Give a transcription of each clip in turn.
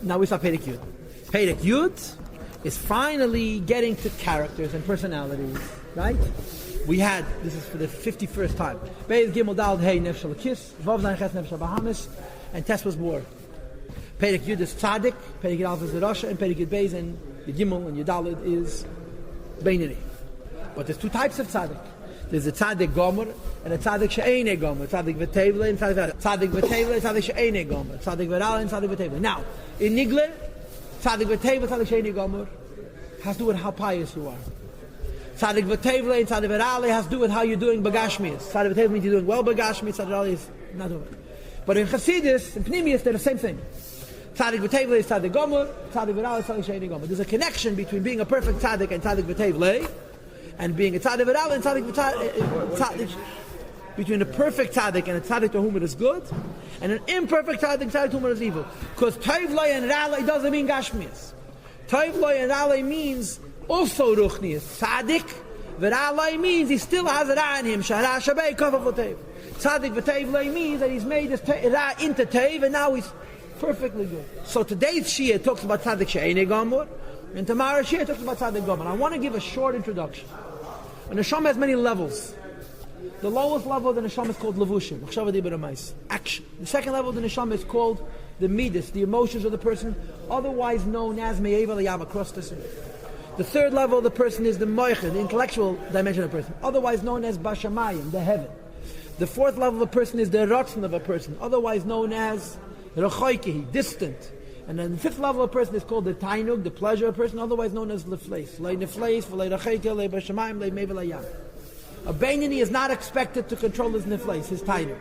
Now we saw Perek Yud. Perek Yud is finally getting to characters and personalities, right? We had, this is for the 51st time, Beis Gimel Dal Hey Nefesh Lakis, Vav Zayin Ches Nefesh Bahamas, and Tes was born. Perek Yud is Tzadik, Perek Yud Alpha is the Rasha, and Perek Yud Beis and the Gimel and Yudalid is Beinani. But there's two types of Tzadik. There's a Tzadik Gomer and a Tzadik She'ene Gomer. Tzadik V'Tevle and Tzadik V'Tevle and Tzadik She'ene Gomer. Tzadik V'Ral and Tzadik V'Tevle. Now, in Nigler, Tzadik V'Tevle, Tzadik She'ene Gomer has to do with how pious you are. Tzadik V'Tevle and Tzadik V'Ral has to do with how you're doing Bagashmias. Tzadik V'Tevle means you're doing well Bagashmias, Tzadik V'Ral is not doing it. But in Chassidus, in Pnimius, they're the same thing. Tzadik V'Tevle is Tzadik Gomer, Tzadik V'Ral is Tzadik She'ene Gomer. There's a connection between being a perfect Tzadik and Tzadik V'Tevle, and being a Tzadik V'Ral and Tzadik between a perfect Tzadik and a Tzadik to whom it is good, and an imperfect Tzadik to whom it is evil. Because Tevle and Rale doesn't mean Gashmias. Tevle and Rale means also Ruchnias. Tzadik V'Rale means he still has a Ra in him. Shara Shabei Kavav L'Tev. Tzadik V'Tevle means that he's made his Ra into Tev, and now he's perfectly good. So today's Shia talks about Tzadik She'ene Gomer, and tomorrow's Shia talks about Tzadik Gomer. I want to give a short introduction. A neshama has many levels. The lowest level of the neshama is called levushim, action. The second level of the neshama is called the midas, the emotions of the person, otherwise known as me'eva l'yava, across the sea. The third level of the person is the moicha, the intellectual dimension of the person, otherwise known as bashamayim, the heaven. The fourth level of the person is the ratzon of a person, otherwise known as rechoikehi, distant. And then the fifth level of a person is called the tainug, the pleasure of a person, otherwise known as lefleis. Le nefleis, le recheike, le bashamayim, le meva l'yam. A Beinani is not expected to control his nefleis, his tainug.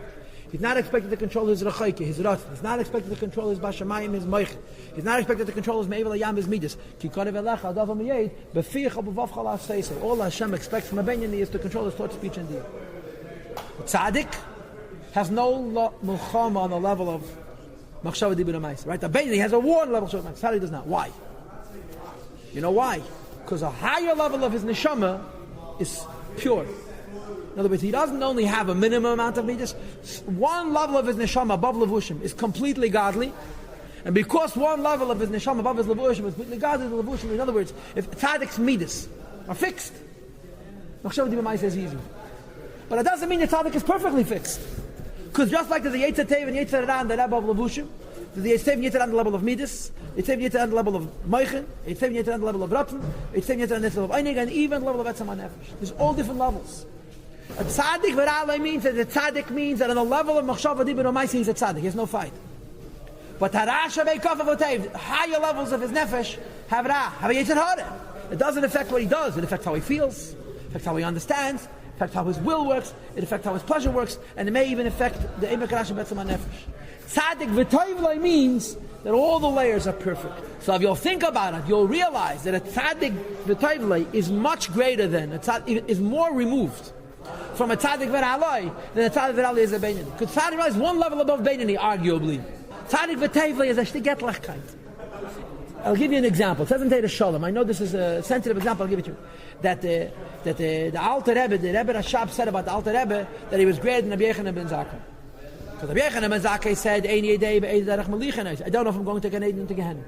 He's not expected to control his recheike, his ratzon. He's not expected to control his bashamayim, his moich. He's not expected to control his meva l'yam, his midas. Ki korev elecha, adav ha'miyed, b'fiach ha'b'vav chala seisei. All Hashem expects from a Beinani is to control his thought, speech, and deed. Tzaddik has no mulchama on the level of Machshava Dibur Amais, right? The Beinani has a war level, Tzaddik does not. Why? You know why? Because a higher level of his neshama is pure. In other words, he doesn't only have a minimum amount of midas. One level of his neshama above levushim is completely godly, and because one level of his neshama above his levushim is completely godly, the levushim. In other words, if Tzaddik's midas are fixed, Machshava Dibur Amais is easy. But it doesn't mean that Tzaddik is perfectly fixed. Because just like there's a Yetzer Tev and Yetzer Ra on the level of Levushim, there's a Yetzer Tev on the level of Midas, Yetzer Tev on the level of Moichen, Yetzer Tev on the level of Ratzon, Yetzer Tev on the level of Einig, and even the level of Etzem HaNefesh. There's all different levels. A Tzaddik V'Ra'alei means that the Tzaddik means that on the level of Machshava Dibur Amais he's a Tzaddik, he has no fight. But Hara Shavei Kafav Otev, higher levels of his Nefesh have Ra, have a Yetzer Hara. It doesn't affect what he does, it affects how he feels, it affects how he understands, it affects how his will works, it affects how his pleasure works, and it may even affect the Emek Rashi Betzim HaNefesh. Tzaddik V'Toivlai means that all the layers are perfect. So if you'll think about it, you'll realize that a Tzaddik V'Toivlai is much greater than, is more removed from a Tzaddik V'Ra'alai than a Tzaddik V'Ra'alai is a Beinani. Because Tzaddik V'Ra'alai is one level above Beinani, arguably. Tzaddik V'Toivlai is a Shtigetlachkeit. I'll give you an example. It says in Teres Shalom. I know this is a sensitive example. I'll give it to you. That the Alter Rebbe, the Rebbe Rashab said about the Alter Rebbe that he was greater than Rabbi Yochanan ben Zakkai. Because Rabbi Yochanan ben Zakkai said, I don't know if I'm going to Gan Eden to Gehenna.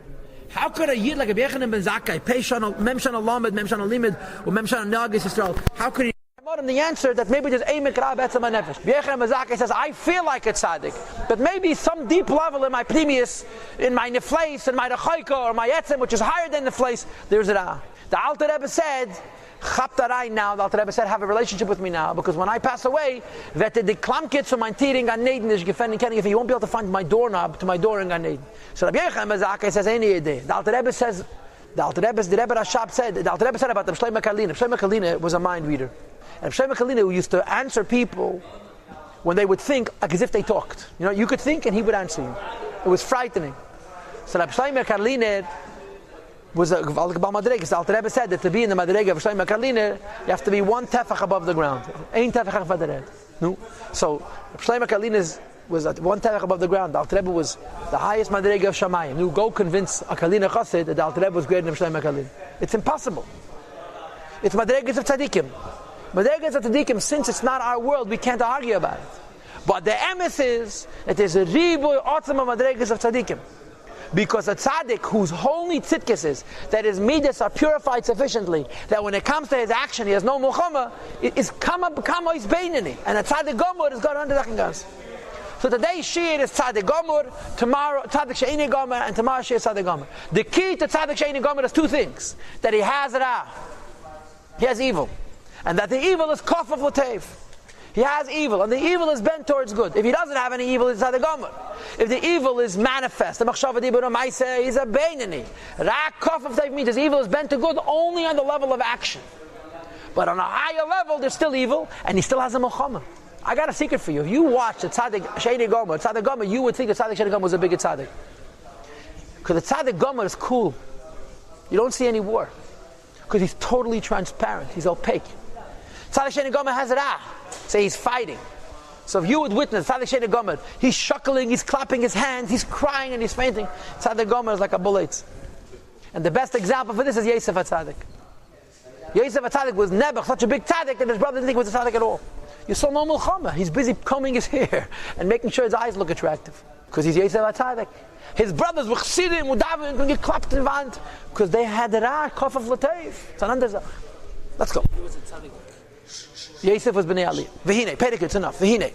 How could a Yid like Rabbi Yochanan ben Zakkai, Mem Shana Lamed, Mem Shana Limid, or Mem Shana Nagis Yisrael, how could he told him the answer that maybe there's Eimek Ra Betzim HaNefesh. Yochanan ben Zakkai says, I feel like a tzaddik, but maybe some deep level in my previous, in my nefleis, in my rechaika, or my etzem, which is higher than nefleis, there's Ra. The Alter Rebbe said, Chaptarai now, the Alter Rebbe said, have a relationship with me now, because when I pass away, that the klamkit to my tiring Gan Eden is gefending Kenny, if you won't be able to find my doorknob to my door in Gan Eden. So Rabbi Yochanan ben Zakkai says, any idea. The Alter Rebbe says, the Rebbe Rashab said, the Alter Rebbe said about the Shlomo Kalina. Shlomo Kalina was a mind reader. And Shlomo Kalina who used to answer people when they would think like as if they talked. You know, you could think and he would answer you. It was frightening. So Shlomo Kalina was a Baal Madrega. The Alter Rebbe said that to be in the Madrega of Shlomo Kalina, you have to be one tefach above the ground. Ein tefach v'dared. No. So Shlomo Kalina was at one tefach above the ground. The Alter Rebbe was the highest Madrega of Shamayim. You go convince a Kalina Chassid that the Alter Rebbe was greater than Shlomo Kalina. It's impossible. It's Madregas of Tzadikim. Madregas of Tzadikim, since it's not our world, we can't argue about it. But the emes is that there's a riboy otzma Madregas of Tzadikim. Because a tzaddik whose only tzidkis is that his midas are purified sufficiently, that when it comes to his action he has no mulchama, is kama is beinani. And a tzaddik gomor is got under gas. So today Shir is tzaddik gomor, tomorrow tzaddik she'ini gomor, and tomorrow Shir is tzaddik gomor. The key to tzaddik she'ini gomor is two things: that he has ra, he has evil, and that the evil is kof of latev. He has evil, and the evil is bent towards good. If he doesn't have any evil, he's tzaddik gomor. If the evil is manifest, the machshava dibur ma'aseh, he's a beinani. Ra kof of latev means his evil is bent to good only on the level of action. But on a higher level, there's still evil, and he still has a mulchama. I got a secret for you. If you watch the tzaddik she'ini gomor, you would think the tzaddik she'ini gomor was a bigger tzaddik. Because the tzaddik gomor is cool. You don't see any war. Because he's totally transparent. He's opaque. Tzaddik she'ini gomor has ra. Say he's fighting. So if you would witness tzaddik she'ini gomor, he's shuckling, he's clapping his hands, he's crying and he's fainting. Tzaddik gomor is like a bullet. And the best example for this is Yosef HaTzaddik. Yosef HaTzaddik was never such a big tzaddik that his brother didn't think he was a tzaddik at all. You saw no mulchama. He's busy combing his hair and making sure his eyes look attractive. Because he's Yosef HaTzaddik. His brothers were chassidim, would daven, and get clapped in the wand. Because they had the ra, kof of latev. It's an under. Let's go. Yosef was b'nei aliyah. V'hinei, Perek, it's enough. V'hinei.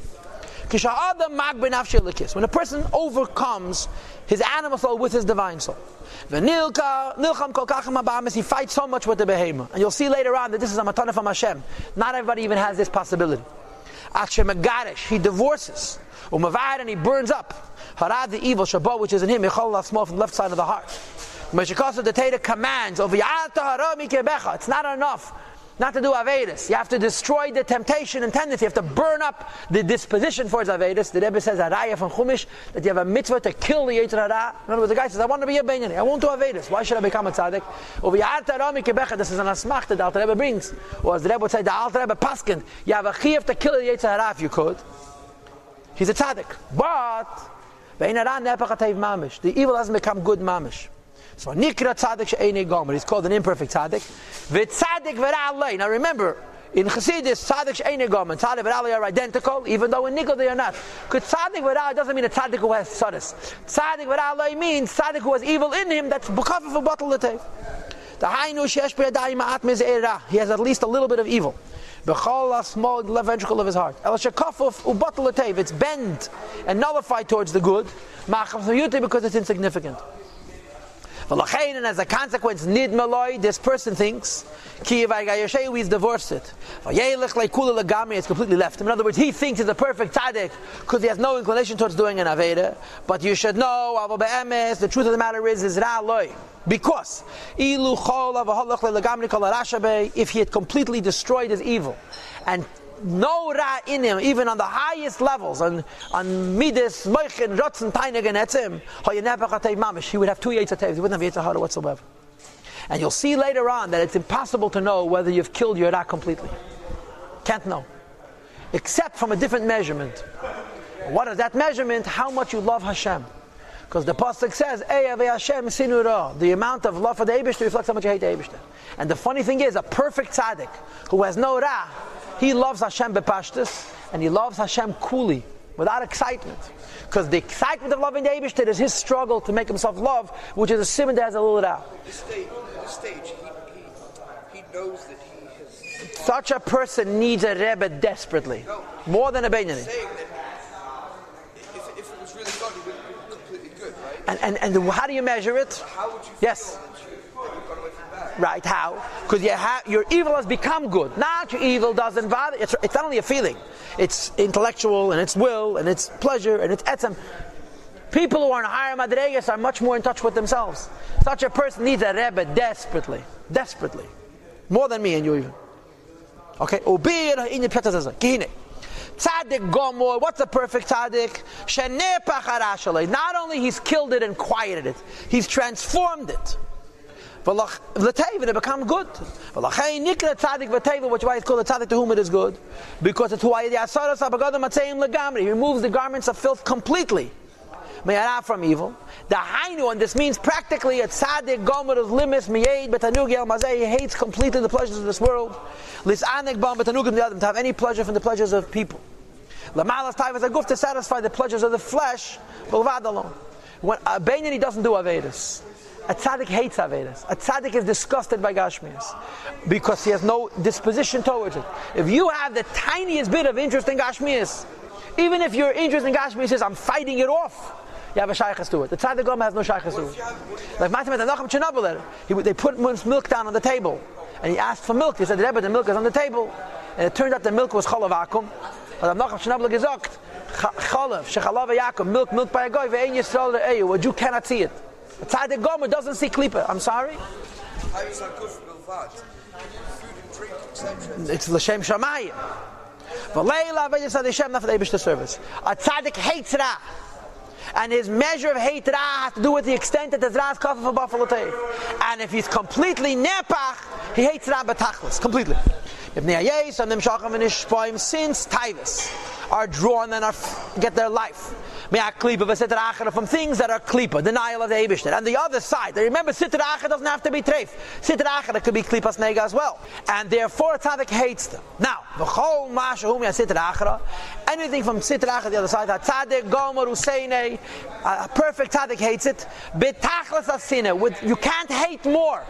When a person overcomes his animal soul with his divine soul. He fights so much with the behemoth. And you'll see later on that this is a matana from Hashem. Not everybody even has this possibility. He divorces. And he burns up. Harad, the evil, Shabbat, which is in him, small from the left side of the heart. The Torah commands, it's not enough not to do Avedas. You have to destroy the temptation and tendency. You have to burn up the disposition for Avedas. The Rebbe says, Araya from Chumash, that you have a mitzvah to kill the Yetzer Hara. In other words, the guy says, I want to be a Beinani. I won't do Avedas. Why should I become a tzaddik? This is an asmach that the Alter Rebbe brings. Or as the Rebbe would say, the Alter Rebbe paskin. You have a chiyuv to kill the Yetzer Hara if you could. He's a tzaddik. But, the evil hasn't become good mamish. So nikra tzaddik she'enei gomer. He's called an imperfect tzaddik. V'tzaddik v'ra'alei. Now remember, in Chassidus, tzaddik she'enei gomer and tzaddik v'ra'alei are identical, even though in Nikol they are not. Because tzaddik v'ra'alei doesn't mean a tzaddik who has tzaddik. Tzaddik v'ra'alei means tzaddik who has evil in him that's b'kaf of a bottle l'tev. The hainu she'esh b'yadayim ma'at miz'eirah. He has at least a little bit of evil. B'chol small left ventricle of his heart. El shekafuf u'bottle l'tev. It's bent and nullified towards the good. Ma'achaf suyute because it's insignificant. And as a consequence, this person thinks he's divorced it. It's completely left him. In other words, he thinks he's a perfect tzaddik because he has no inclination towards doing an aveda. But you should know, the truth of the matter is ra'aloi. Because if he had completely destroyed his evil and no ra in him, even on the highest levels, on midas, moichin, rotzen, tainig, and etzim, he would have two yetzer teves. He wouldn't have yetzer hara whatsoever. And you'll see later on that it's impossible to know whether you've killed your ra completely. Can't know, except from a different measurement. What is that measurement? How much you love Hashem. Because the pasuk says, Hashem sinura. The amount of love for the Eibishter reflects how much you hate the Eibishter. And the funny thing is, a perfect tzaddik who has no ra, he loves Hashem bepashtus, and he loves Hashem coolly, without excitement. Because the excitement of loving the Eibishter is his struggle to make himself love, which is a simon that has a little ra. This stage, he knows that he has... Such a person needs a Rebbe desperately. No, more than a Beinani. Saying that if it was really God, he would be completely good, right? And how do you measure it? How would you yes. feel that you've gone away from bad? Right, how? Because your evil has become good. Not your evil doesn't bother. It's not only a feeling. It's intellectual, and it's will, and it's pleasure, and it's etzem. People who are in higher madregas are much more in touch with themselves. Such a person needs a Rebbe desperately. Desperately. More than me and you even. Okay? Tzaddik gomor, what's a perfect tzaddik? Not only he's killed it and quieted it, he's transformed it. It become good. Which is why it's called a tzaddik to whom it is good. Because it's why he removes the garments of filth completely. From evil. The hainu, and this means practically a tzaddik gomer is limis miyed betanug el mazeh. He hates completely the pleasures of this world. Lisanek bam betanugim the other, to have any pleasure from the pleasures of people. Lamalas taivas aguf, to satisfy the pleasures of the flesh, bulvad alone. When a Beinoni doesn't do Avedas. A tzaddik hates Avedas. A tzaddik is disgusted by Gashmias because he has no disposition towards it. If you have the tiniest bit of interest in Gashmias, even if your interest in Gashmias is I'm fighting it off, you have a shaykhs to it. The tzaddik Gomer has no shaykhs to it. Like Matamet Anachim Chernobyl, they put milk down on the table, and he asked for milk. He said, Rebbe, the milk is on the table, and it turned out the milk was cholav akum. But Anachim Chernobyl gesagt, cholav shechalav yakum, milk by a guy, ve'ein yisrael re'eyu, what you cannot see it. A tzaddik Gomer doesn't see klipa. I'm sorry. How is that good for Bilvad? Food and drink, etc. It's l'shem shamayim. V'leila v'yis adishem not for the Eibishter service. A tzaddik hates Ra. And his measure of hate Ra has to do with the extent that there's Ra's kafir for Buffalo Tev. And if he's completely nepach, he hates Ra b'tachlis. Completely. If Ne'ayes and them shacham and ishpoim since Teves are drawn and get their life. From things that are klipa, denial of the Eibishter. And the other side, remember, Sitra Achra doesn't have to be treif. Sitra Achra could be klipas nega as well. And therefore, tzaddik hates them. Now, v'chol ma'ashahum ya Sitra Achra, anything from Sitra Achra, the other side, tzaddik gomer useine, a perfect tzaddik hates it. Betachlas asine, you can't hate more.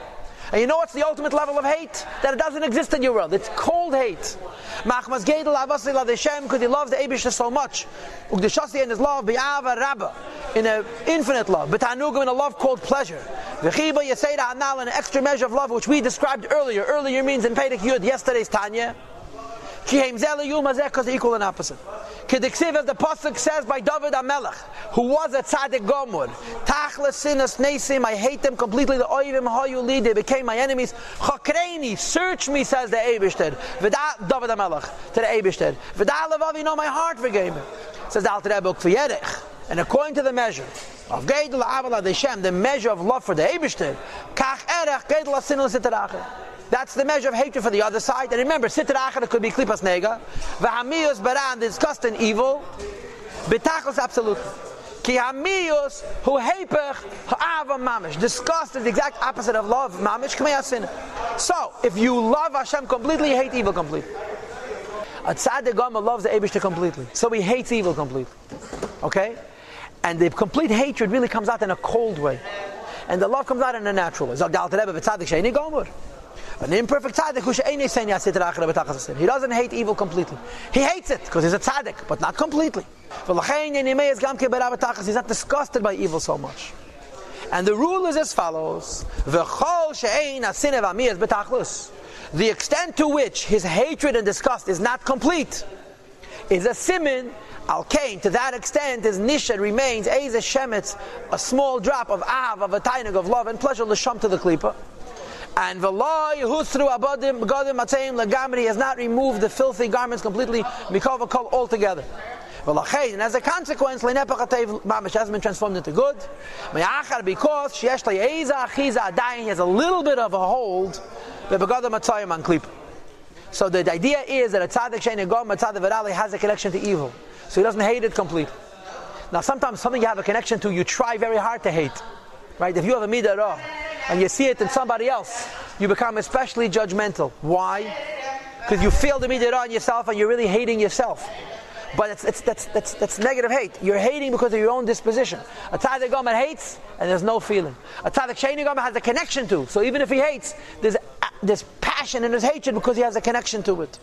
And you know what's the ultimate level of hate? That it doesn't exist in your world. It's cold hate. Machmas Gedel Avasi La Deshem, because he loves the Eibishter so much. Ugdeshasi in his love, Bi'ava Rabba, in an infinite love. B'tanugim in a love called pleasure. V'chiba Yeseda Anal, in an extra measure of love, which we described earlier. Earlier means in Perek Yud, yesterday's Tanya. Kihem Zele Yul Mazeh, because they're equal and opposite. Kediksiv, as the Pasuk says by David HaMelech, who was a tzaddik gomer. Tachlis sinas nesim, I hate them completely. The oivim hayu li, they became my enemies. Chakreini, search me, says the Eibishter. V'da David HaMelech to the Eibishter. V'da levavi, know my heart forgave me. Says the Alter Rebbe K'v'yerech. And according to the measure of Geidel Avala Deshem, the measure of love for the Eibishter, Kach Erech Geidel Asinul Sitarachah. That's the measure of hatred for the other side. And remember, Sitra Achra could be klipas nega. V'hamiyus baran, disgust and evil. Betachos absolutely. Ki hamiyus hu hepech ha'ava mamish. Disgust is the exact opposite of love. Mamish k'meyasin. So, if you love Hashem completely, you hate evil completely. A tzaddik gomer loves the Eibishter completely. So he hates evil completely. Okay? And the complete hatred really comes out in a cold way. And the love comes out in a natural way. Zog the Alter Rebbe v'tzaddik she'eni gomer. An imperfect tzaddik, he doesn't hate evil completely. He hates it because he's a tzaddik, but not completely. He's not disgusted by evil so much. And the rule is as follows: the extent to which his hatred and disgust is not complete is a simin. Al Kain, to that extent, his nisha remains as a shemetz, a small drop of av, of a tainig of love and pleasure, l'sham to the klipa. And v'lo yehusru abadim gadim matzeim legamri, he has not removed the filthy garments completely, mikol v'kol altogether. V'lachein, and as a consequence, leinepach hatev mamish has been transformed into good. Me'achar, because sheyesh le'eza achiza adayin, he has a little bit of a hold, v'begadim matzayim on klipa. So the idea is that a tzaddik she'enei gomer, tzaddik v'rali, has a connection to evil, so he doesn't hate it completely. Now sometimes something you have a connection to, you try very hard to hate. Right? If you have a midah ra and you see it in somebody else, you become especially judgmental. Why? Because you feel the midah ra in yourself and you're really hating yourself. But that's negative hate. You're hating because of your own disposition. A tzaddik gomer hates and there's no feeling. A tzaddik she'enei gomer has a connection to. So even if he hates, there's passion in his hatred because he has a connection to it.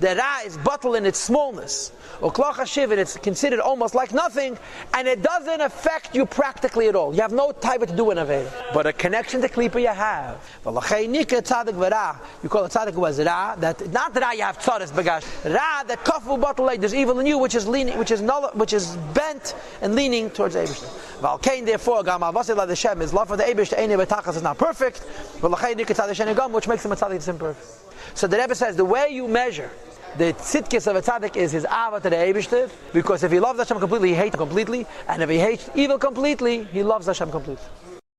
The ra is bottled in its smallness. Uklach hashiv, and it's considered almost like nothing, and it doesn't affect you practically at all. You have no time to do an aveda. But a connection to klipa you have. You call it tzaddik was ra, that not ra you have tzaras bagash. Ra, that kafu bottle like there's evil in you, which is leaning, which is bent and leaning towards Eibishter. Valkain, therefore, gam avasi la deshem, his love for the Eibishter, einei betachas, is not perfect. Which makes him a tzaddik that's imperfect. So the Rebbe says the way you measure the tzidkis of a tzaddik is his ava to the Eibishter, because if he loves Hashem completely, he hates Him completely, and if he hates evil completely, he loves Hashem completely.